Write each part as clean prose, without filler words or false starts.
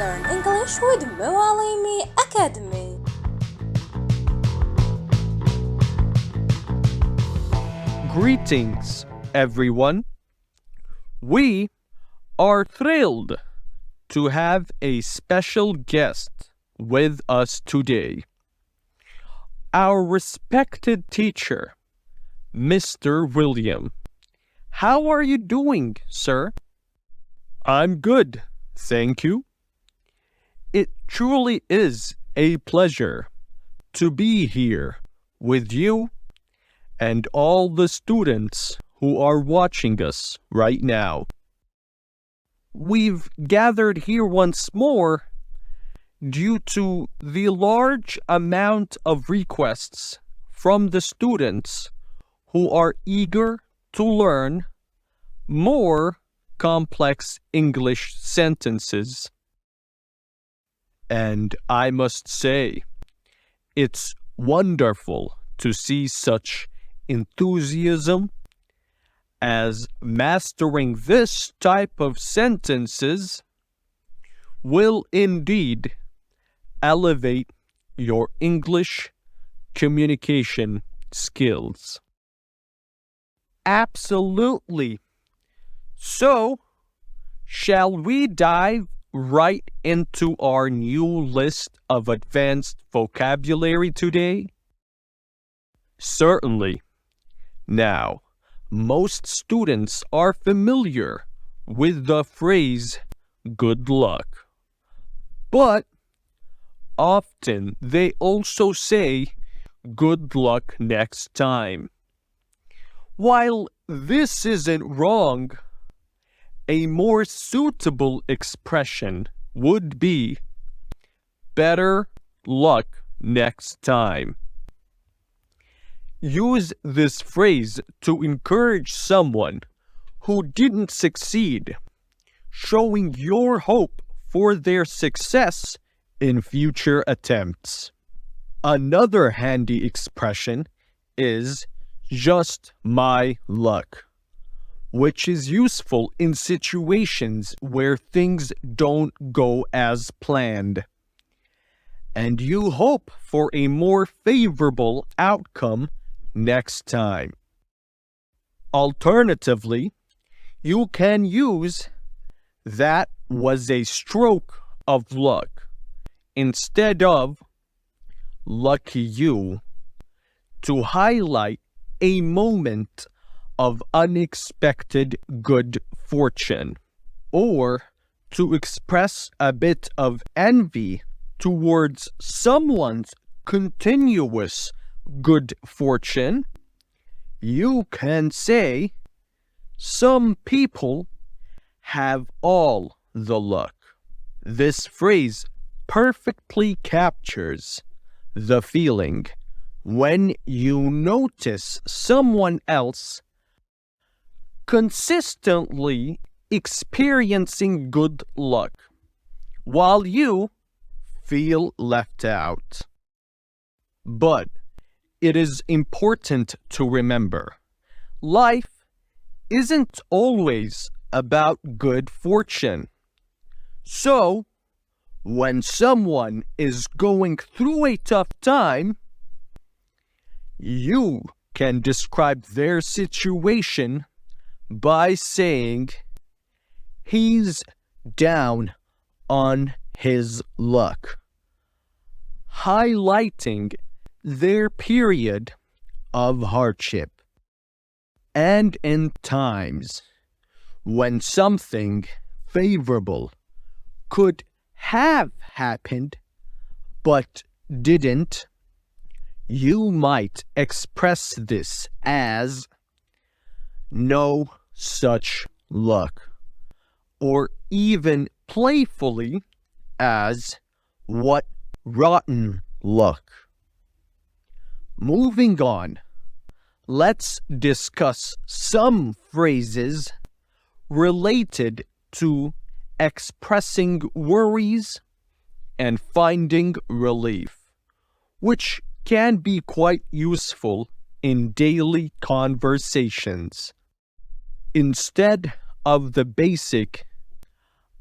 learn English with Muallimi Academy. Greetings, everyone. We are thrilled to have a special guest with us today. Our respected teacher, Mr. William. How are you doing, sir? I'm good, thank you. It truly is a pleasure to be here with you and all the students who are watching us right now. We've gathered here once more due to the large amount of requests from the students who are eager to learn more complex English sentences. And I must say, it's wonderful to see such enthusiasm, as mastering this type of sentences will indeed elevate your English communication skills. Absolutely. So, shall we dive right into our new list of advanced vocabulary today? Certainly. Now, most students are familiar with the phrase good luck, but often they also say good luck next time. While this isn't wrong, a more suitable expression would be better luck next time. Use this phrase to encourage someone who didn't succeed, showing your hope for their success in future attempts. Another handy expression is just my luck, which is useful in situations where things don't go as planned, and you hope for a more favorable outcome next time. Alternatively, you can use that was a stroke of luck instead of lucky you to highlight a moment of unexpected good fortune, or to express a bit of envy towards someone's continuous good fortune. You can say, some people have all the luck. This phrase perfectly captures the feeling when you notice someone else consistently experiencing good luck, while you feel left out. But it is important to remember, life isn't always about good fortune. So, when someone is going through a tough time, you can describe their situation by saying, he's down on his luck, highlighting their period of hardship. And in times when something favorable could have happened but didn't, you might express this as no such luck, or even playfully as what rotten luck. Moving on, let's discuss some phrases related to expressing worries and finding relief, which can be quite useful in daily conversations. Instead of the basic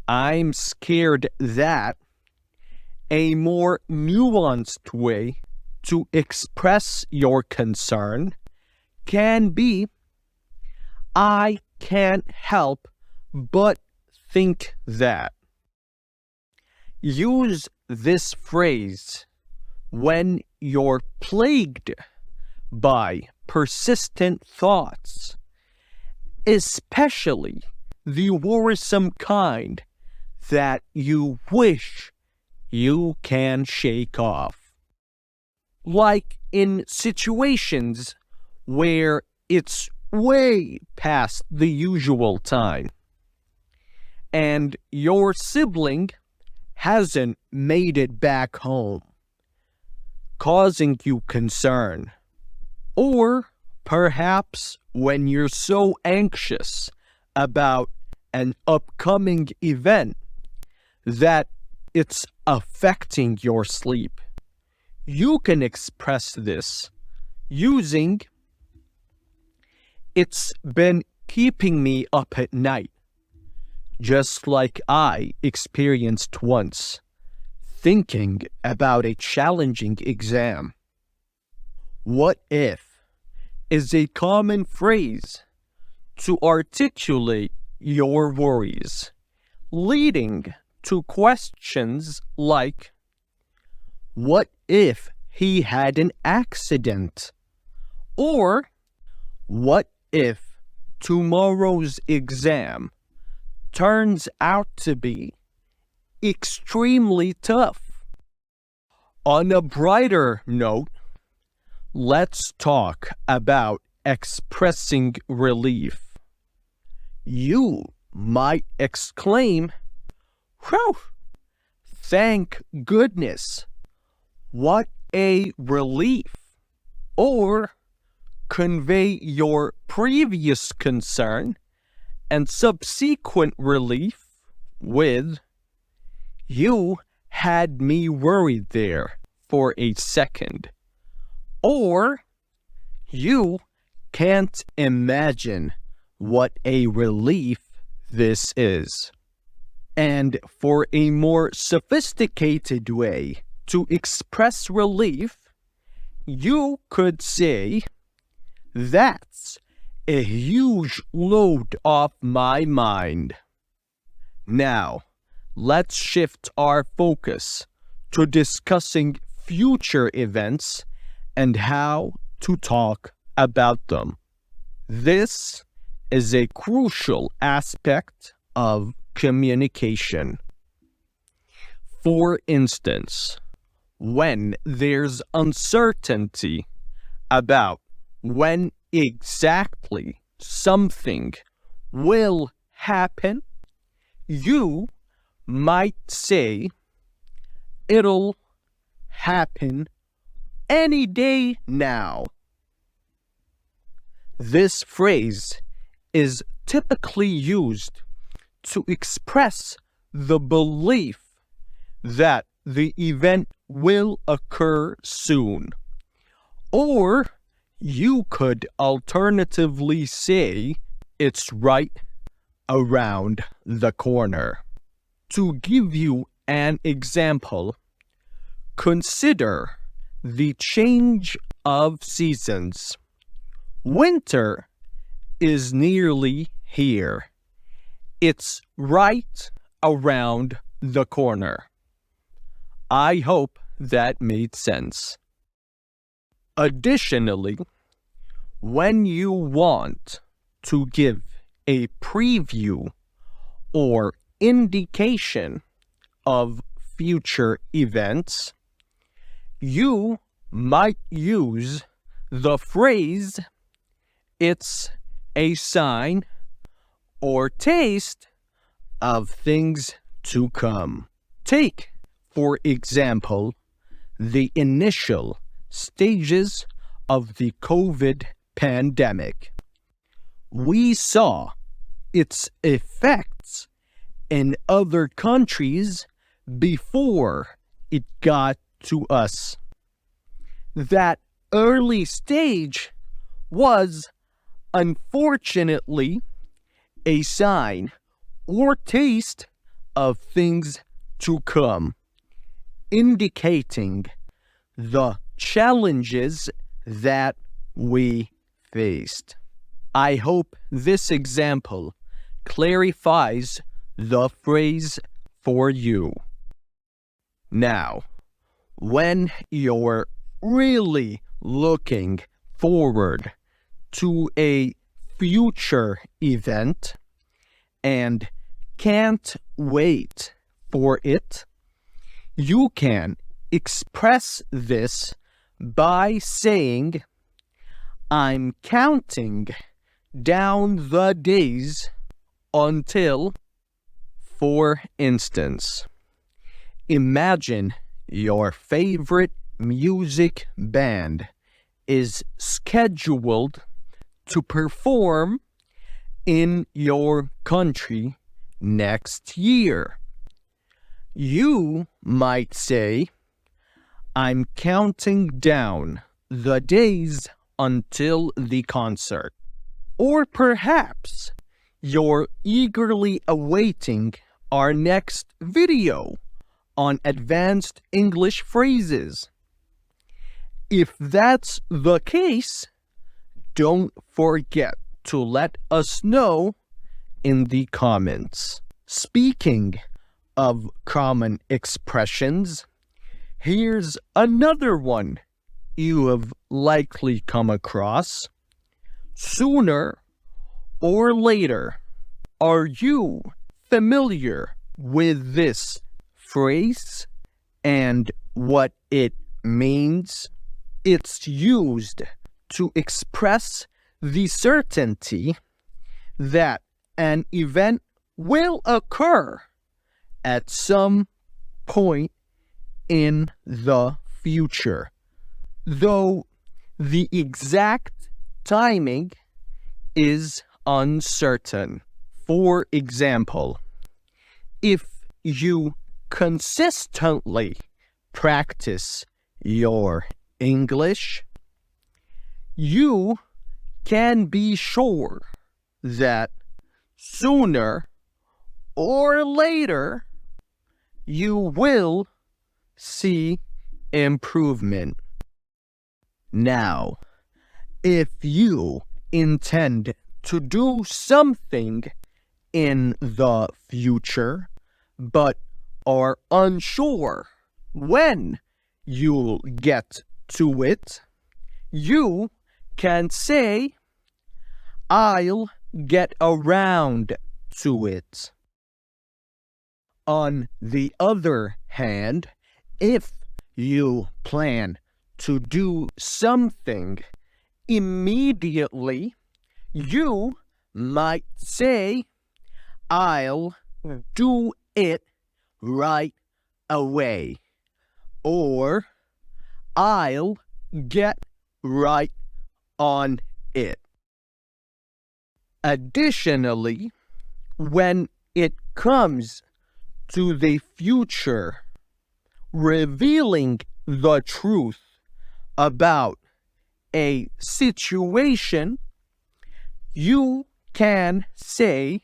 I'm scared that a more nuanced way to express your concern can be, I can't help but think that. Use this phrase when you're plagued by persistent thoughts, especially the worrisome kind that you wish you can shake off. Like in situations where it's way past the usual time and your sibling hasn't made it back home, causing you concern. Or perhaps when you're so anxious about an upcoming event that it's affecting your sleep. You can express this using, it's been keeping me up at night, just like I experienced once, thinking about a challenging exam. What if is a common phrase to articulate your worries, leading to questions like, what if he had an accident? Or, what if tomorrow's exam turns out to be extremely tough? On a brighter note, let's talk about expressing relief. You might exclaim, "Whew! Thank goodness! What a relief!" Or convey your previous concern and subsequent relief with, "You had me worried there for a second." Or, "You can't imagine what a relief this is." And for a more sophisticated way to express relief, you could say, "That's a huge load off my mind." Now, let's shift our focus to discussing future events and how to talk about them. This is a crucial aspect of communication. For instance, when there's uncertainty about when exactly something will happen, you might say, "It'll happen any day now." This phrase is typically used to express the belief that the event will occur soon. Or you could alternatively say it's right around the corner. To give you an example, consider the change of seasons. Winter is nearly here. It's right around the corner. I hope that made sense. Additionally, when you want to give a preview or indication of future events, you might use the phrase, "It's a sign or taste of things to come." Take, for example, the initial stages of the COVID pandemic. We saw its effects in other countries before it got to us. That early stage was, unfortunately, a sign or taste of things to come, indicating the challenges that we faced. I hope this example clarifies the phrase for you. Now, when you're really looking forward to a future event and can't wait for it, you can express this by saying, I'm counting down the days until, for instance, imagine your favorite music band is scheduled to perform in your country next year. You might say, I'm counting down the days until the concert. Or perhaps you're eagerly awaiting our next video on advanced English phrases. If that's the case, don't forget to let us know in the comments. Speaking of common expressions, here's another one you have likely come across. Sooner or later. Are you familiar with this phrase and what it means? It's used to express the certainty that an event will occur at some point in the future, though the exact timing is uncertain. For example, if you consistently practice your English, you can be sure that sooner or later you will see improvement. Now, if you intend to do something in the future, but are unsure when you'll get to it, you can say, I'll get around to it. On the other hand, if you plan to do something immediately, you might say, I'll do it right away, or I'll get right on it. Additionally, when it comes to the future, revealing the truth about a situation, you can say,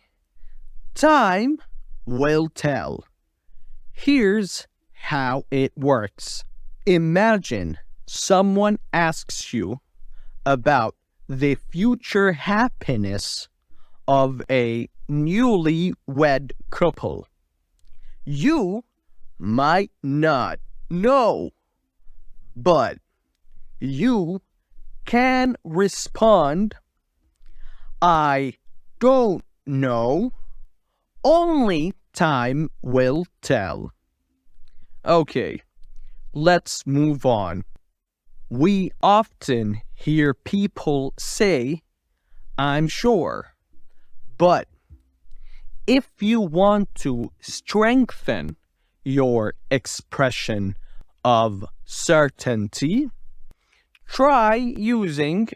time will tell. Here's how it works. Imagine someone asks you about the future happiness of a newly-wed couple. You might not know, but you can respond, I don't know. Only time will tell. Okay, let's move on. We often hear people say, I'm sure. But if you want to strengthen your expression of certainty, try using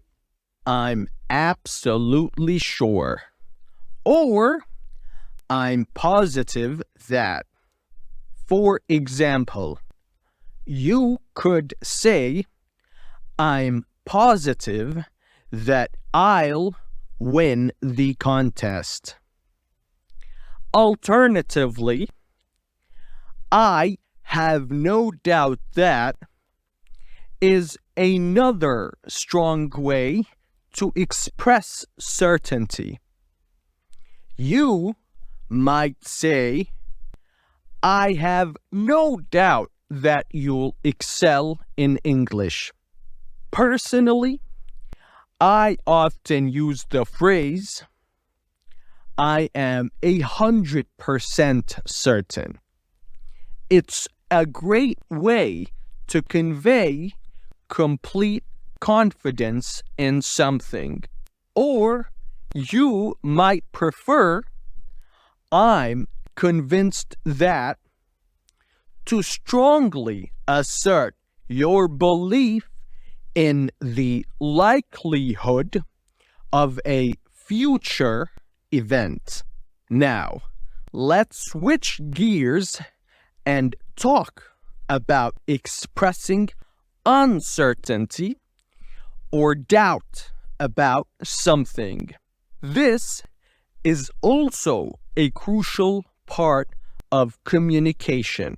I'm absolutely sure, or I'm positive that. For example, you could say, I'm positive that I'll win the contest. Alternatively, I have no doubt that is another strong way to express certainty. You might say, I have no doubt that you'll excel in English. Personally, I often use the phrase, I am 100% certain. It's a great way to convey complete confidence in something. Or you might prefer, I'm convinced that, to strongly assert your belief in the likelihood of a future event. Now, let's switch gears and talk about expressing uncertainty or doubt about something. This is also a crucial part of communication.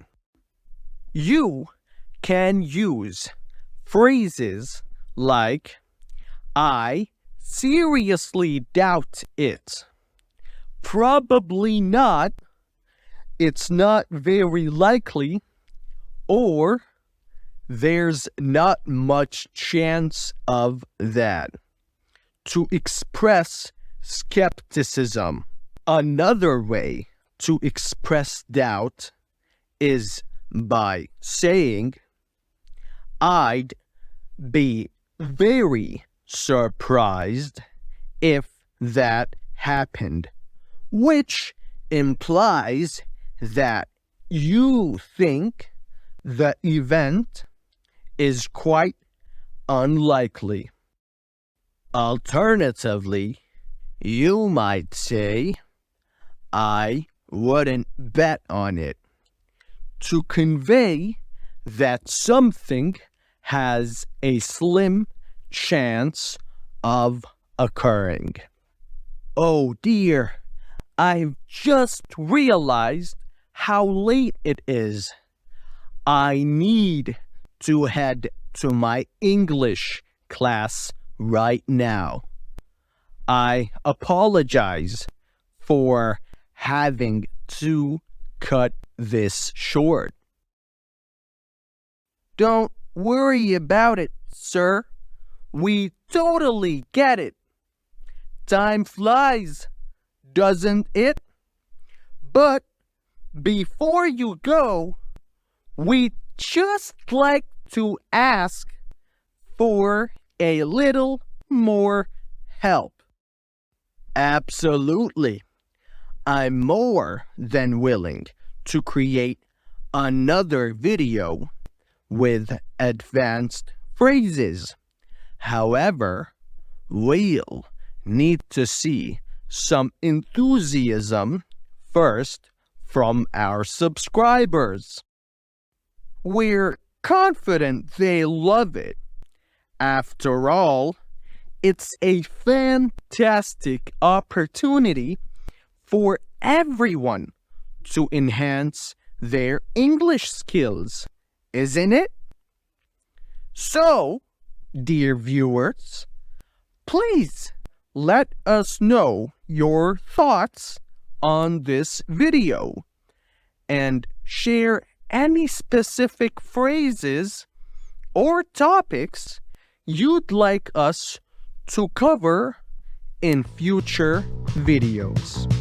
You can use phrases like, I seriously doubt it. Probably not. It's not very likely. Or there's not much chance of that, to express skepticism. Another way to express doubt is by saying, I'd be very surprised if that happened, which implies that you think the event is quite unlikely. Alternatively, you might say, I wouldn't bet on it, to convey that something has a slim chance of occurring. Oh dear, I've just realized how late it is. I need to head to my English class right now. I apologize for having to cut this short. Don't worry about it, sir. We totally get it. Time flies, doesn't it? But before you go, we'd just like to ask for a little more help. Absolutely. I'm more than willing to create another video with advanced phrases. However, we'll need to see some enthusiasm first from our subscribers. We're confident they love it. After all, it's a fantastic opportunity for everyone to enhance their English skills, isn't it? So, dear viewers, please let us know your thoughts on this video and share any specific phrases or topics you'd like us to cover in future videos.